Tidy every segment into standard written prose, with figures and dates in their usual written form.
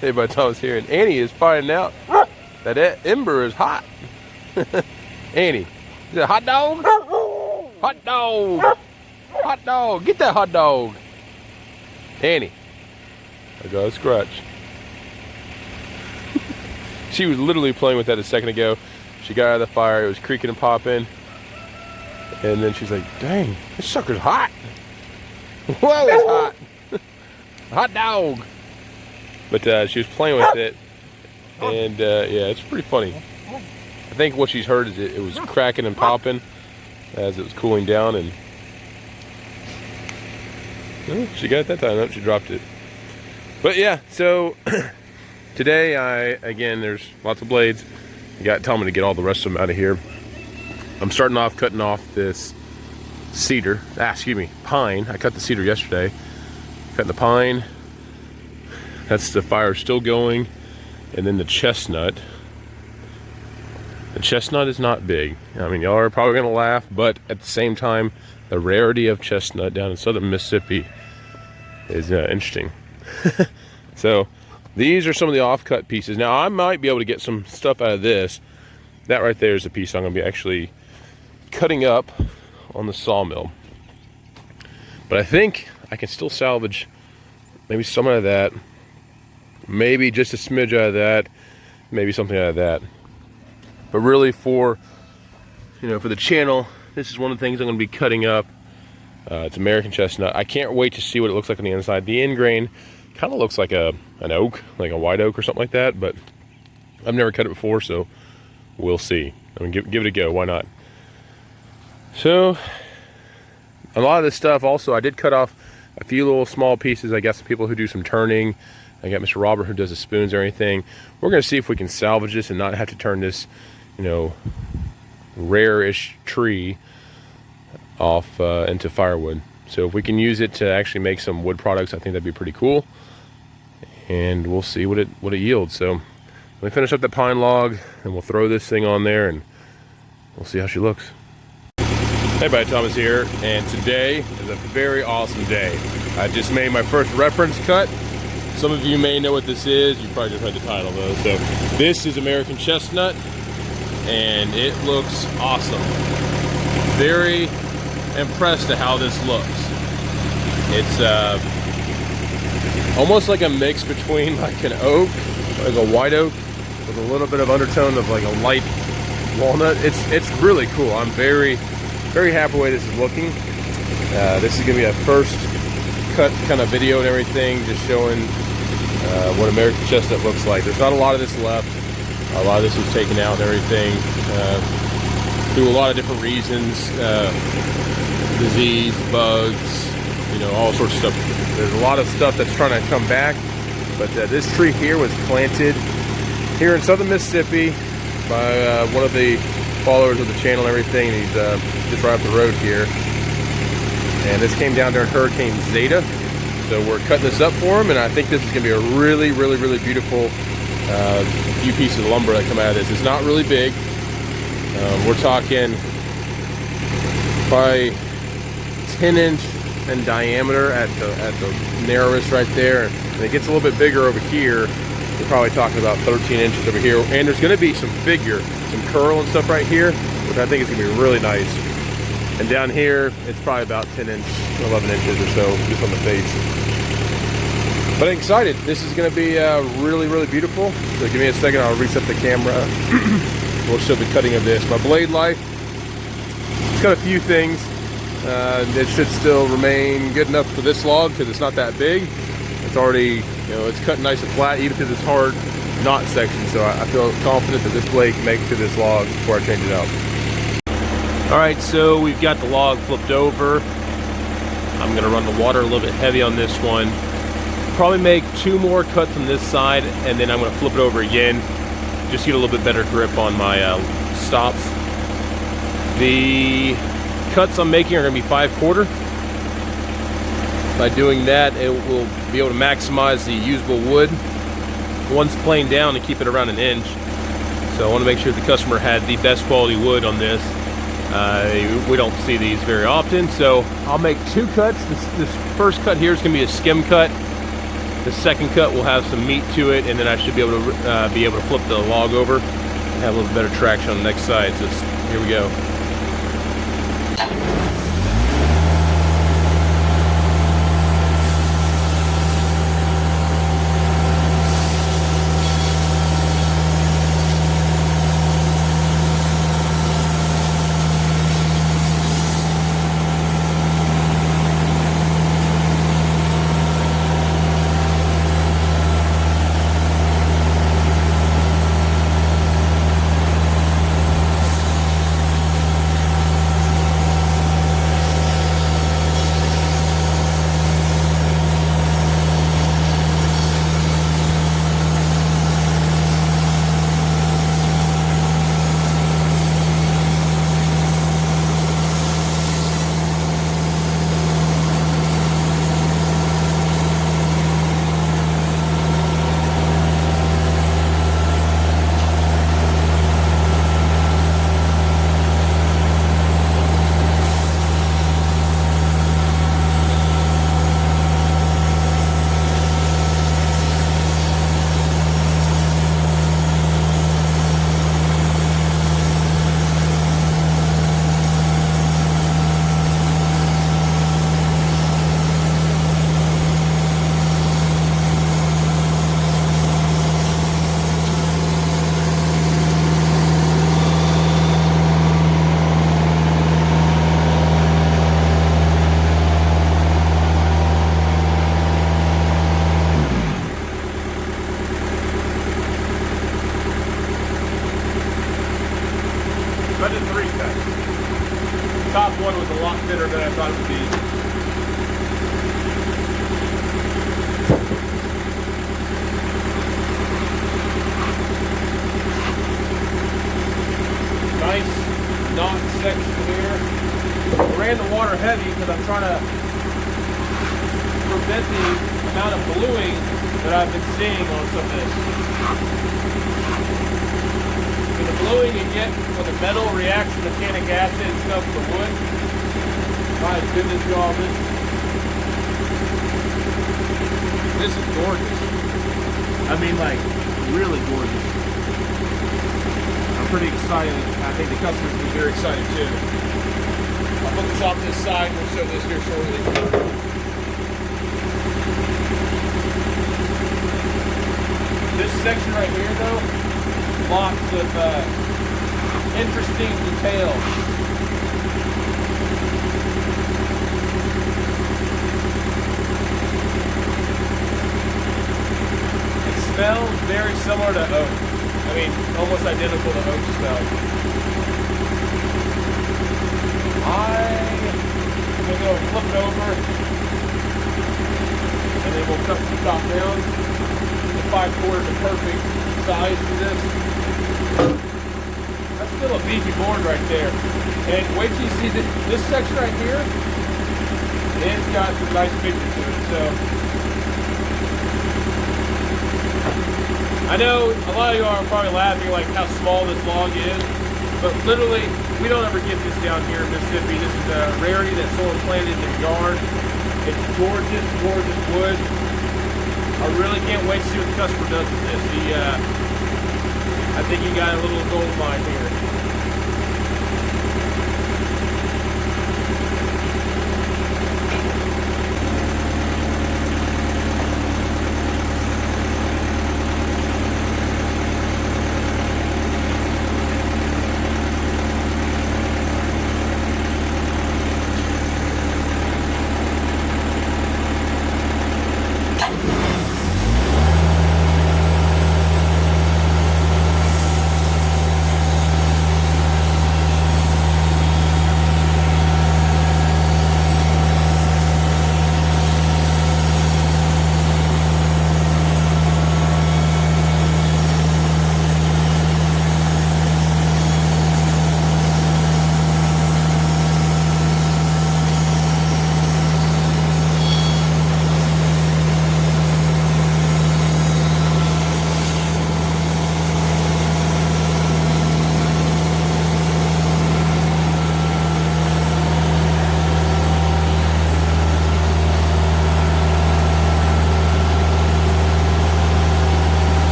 Hey, by Thomas here, and Annie is finding out that ember is hot. Annie, is it a hot dog? Hot dog! Hot dog! Get that hot dog! Annie. I got a scratch. She was literally playing with that a second ago. She got out of the fire, it was creaking and popping. And then she's like, dang, this sucker's hot. Whoa, it's hot. Hot dog. But she was playing with it. And yeah, it's pretty funny. I think what she's heard is it was cracking and popping as it was cooling down. And oh, she got it that time. Nope, she dropped it. But yeah, so today again, there's lots of blades. You got to tell me to get all the rest of them out of here. I'm starting off cutting off this cedar, pine. I cut the cedar yesterday. Cutting the pine. That's the fire still going. And then the chestnut. The chestnut is not big. I mean, y'all are probably gonna laugh, but at the same time, the rarity of chestnut down in southern Mississippi is interesting. So these are some of the offcut pieces. Now I might be able to get some stuff out of this. That right there is a piece I'm gonna be actually cutting up on the sawmill. But I think I can still salvage maybe some out of that, maybe just a smidge out of that, maybe something out of that. But really for the channel, this is one of the things I'm gonna be cutting up. It's American chestnut. I can't wait to see what it looks like on the inside. The end grain kind of looks like an oak, like a white oak or something like that, but I've never cut it before, so we'll see. I mean, give it a go, why not? So, a lot of this stuff also, I did cut off a few little small pieces. I got some people who do some turning. I got Mr. Robert who does the spoons or anything. We're gonna see if we can salvage this and not have to turn this, rare-ish tree off into firewood. So if we can use it to actually make some wood products, I think that'd be pretty cool. And we'll see what it yields. So let me finish up the pine log and we'll throw this thing on there and we'll see how she looks. Hey everybody, Thomas here, and today is a very awesome day. I just made my first reference cut. Some of you may know what this is. You probably just read the title though. So this is American Chestnut, and it looks awesome. Very impressed at how this looks. It's almost like a mix between like an oak, like a white oak, with a little bit of undertone of like a light walnut. It's really cool. I'm very happy the way this is looking. This is gonna be a first cut kind of video and everything, just showing what American chestnut looks like. There's not a lot of this left. A lot of this was taken out and everything through a lot of different reasons, disease, bugs, all sorts of stuff. There's a lot of stuff that's trying to come back, but this tree here was planted here in southern Mississippi by one of the followers of the channel and everything. And he's just right up the road here, and this came down during Hurricane Zeta. So we're cutting this up for him, and I think this is going to be a really beautiful few pieces of lumber that come out of this. It's not really big. We're talking probably 10-inch in diameter at the narrowest right there, and it gets a little bit bigger over here. We're probably talking about 13 inches over here, and there's going to be some curl and stuff right here, which I think is going to be really nice. And down here, it's probably about 11 inches or so, just on the face. But I'm excited. This is going to be really beautiful. So give me a second, I'll reset the camera. We'll show the cutting of this. My blade life, it's got a few things. It should still remain good enough for this log because it's not that big. It's already, it's cut nice and flat, even to this hard knot section. So I feel confident that this blade can make it to this log before I change it out. All right, so we've got the log flipped over. I'm gonna run the water a little bit heavy on this one. Probably make 2 more cuts on this side, and then I'm gonna flip it over again. Just get a little bit better grip on my stops. The cuts I'm making are gonna be 5/4. By doing that, it will be able to maximize the usable wood once planed down and keep it around 1 inch. So I want to make sure the customer had the best quality wood on this. We don't see these very often, so I'll make 2 cuts. This first cut here is going to be a skim cut. The second cut will have some meat to it, and then I should be able to flip the log over and have a little better traction on the next side. So here we go. I did 3 cuts. The top one was a lot thinner than I thought it would be. Nice knot section here. I ran the water heavy because I'm trying to prevent the amount of bluing that I've been seeing on some of this. The bluing you get when the metal reacts to the tannic acid and stuff with the wood. My goodness, y'all, this is gorgeous. I mean, like, really gorgeous. I'm pretty excited. I think the customers will be very excited too. I'll put this off to the side and we'll show this here shortly. This section right here, though, lots of interesting details. It smells very similar to oak. I mean, almost identical to oak smell. I'm going to go flip it over, and then we'll cut the top down. The 5/4 is the perfect size for this. That's still a beefy board right there. And wait till you see this section right here. It's got some nice picture to it. So I know a lot of you are probably laughing like how small this log is, but literally we don't ever get this down here in Mississippi. This is a rarity that someone planted in their yard. It's gorgeous, gorgeous wood. I really can't wait to see what the customer does with this. I think he got a little gold mine here.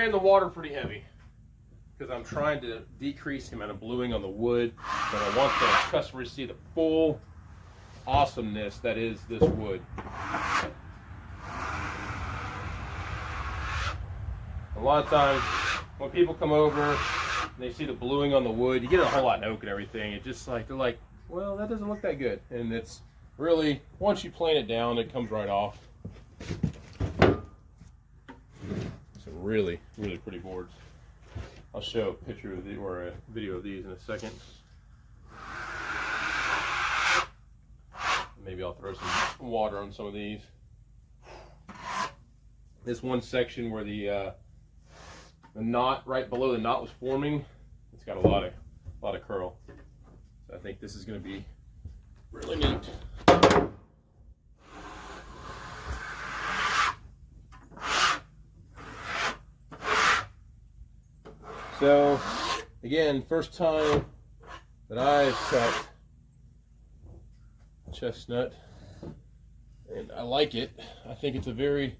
spraying the water pretty heavy because I'm trying to decrease the amount of bluing on the wood, but I want the customer to see the full awesomeness that is this wood. A lot of times when people come over and they see the bluing on the wood, you get a whole lot in oak and everything. It's just like, they're like, well, that doesn't look that good. And it's really, once you plane it down, it comes right off. Some really, really pretty boards. I'll show a picture of the, or a video of these in a second. Maybe I'll throw some water on some of these. This one section where the knot right below the knot was forming, it's got a lot of curl. So I think this is going to be really neat. So again, first time that I've cut chestnut, and I like it. I think it's a very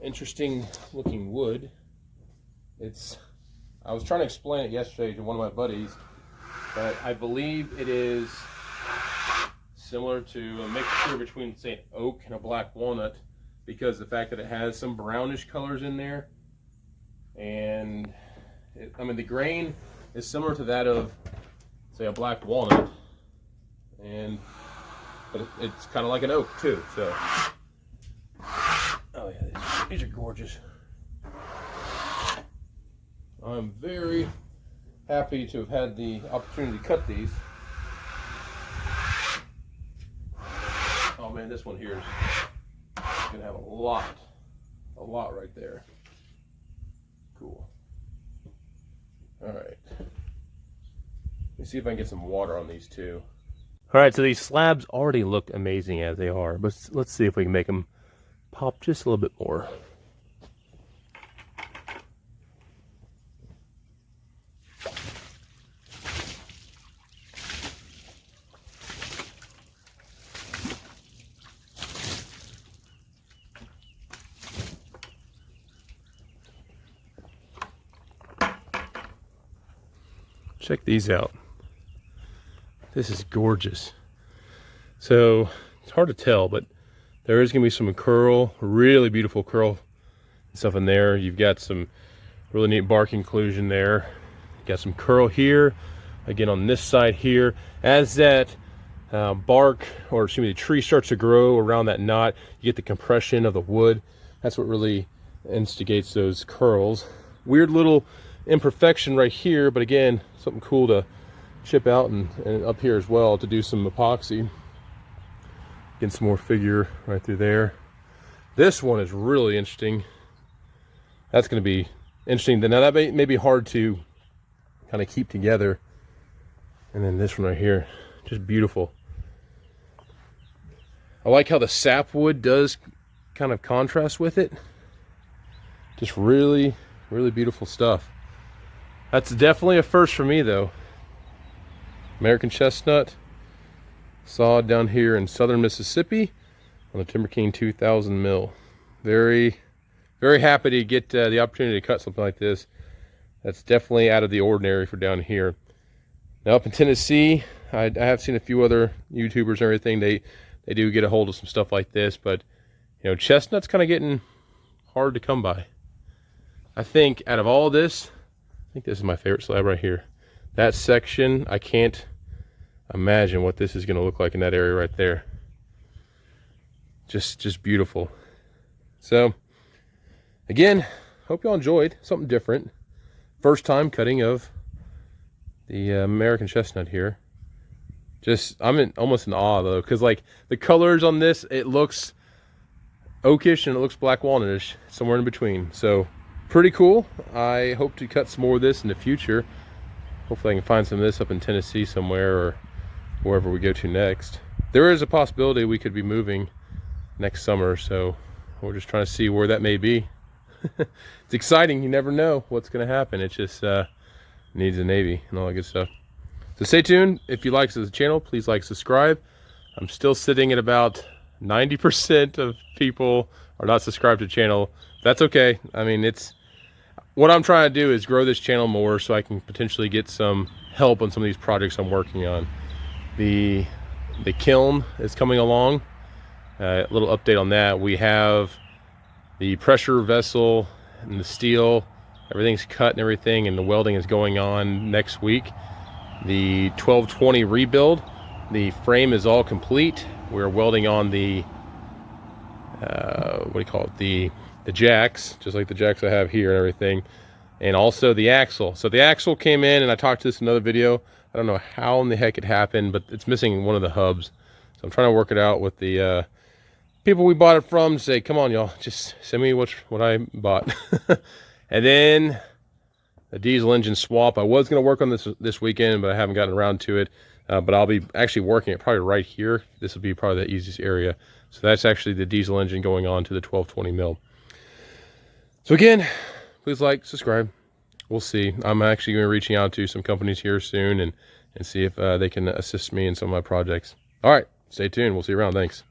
interesting looking wood. I was trying to explain it yesterday to one of my buddies, but I believe it is similar to a mixture between, say, an oak and a black walnut, because the fact that it has some brownish colors in there, and I mean the grain is similar to that of, say, a black walnut, but it's kind of like an oak too. So, oh yeah, these are gorgeous. I'm very happy to have had the opportunity to cut these. Oh man, this one here is gonna have a lot right there. Cool. All right. Let me see if I can get some water on these too. All right, so these slabs already look amazing as they are, but let's see if we can make them pop just a little bit more. Check these out. This is gorgeous. So it's hard to tell, but there is gonna be some curl, really beautiful curl stuff in there. You've got some really neat bark inclusion there. You got some curl here, again on this side here. As that bark, or excuse me, the tree starts to grow around that knot, you get the compression of the wood. That's what really instigates those curls. Weird little imperfection right here, but again, something cool to chip out, and up here as well to do some epoxy. Get some more figure right through there. This one is really interesting. That's going to be interesting. Now that may be hard to kind of keep together. And then this one right here, just beautiful. I like how the sapwood does kind of contrast with it. Just really, really beautiful stuff. That's definitely a first for me though. American chestnut, sawed down here in southern Mississippi on the Timberking 2000 mill. Very, very happy to get the opportunity to cut something like this. That's definitely out of the ordinary for down here. Now up in Tennessee, I have seen a few other YouTubers and everything. They do get a hold of some stuff like this, but you know, chestnut's kind of getting hard to come by. I think out of all this, I think this is my favorite slab right here. That section, I can't imagine what this is going to look like in that area right there. Just beautiful. So again, hope y'all enjoyed something different. First time cutting of the American chestnut here. I'm almost in awe though, because like the colors on this, it looks oakish and it looks black walnutish, somewhere in between. So pretty cool. I hope to cut some more of this in the future. Hopefully I can find some of this up in Tennessee somewhere, or wherever we go to next. There is a possibility we could be moving next summer, so we're just trying to see where that may be. It's exciting. You never know what's going to happen. It just needs a Navy and all that good stuff. So stay tuned. If you like the channel, please like, subscribe. I'm still sitting at about 90% of people are not subscribed to the channel. That's okay. I mean, what I'm trying to do is grow this channel more so I can potentially get some help on some of these projects I'm working on. The kiln is coming along. A little update on that. We have the pressure vessel and the steel, everything's cut and everything, and the welding is going on next week. The 1220 rebuild, the frame is all complete. We're welding on the what do you call it, the jacks, just like the jacks I have here and everything, and also the axle. So the axle came in, and I talked to this in another video. I don't know how in the heck it happened, but it's missing one of the hubs. So I'm trying to work it out with the people we bought it from, to say, come on y'all, just send me what I bought. And then the diesel engine swap. I was going to work on this weekend, but I haven't gotten around to it. But I'll be actually working it probably right here. This will be probably the easiest area. So that's actually the diesel engine going on to the 1220 mil. So again, please like, subscribe. We'll see. I'm actually going to be reaching out to some companies here soon and see if they can assist me in some of my projects. All right, stay tuned. We'll see you around. Thanks.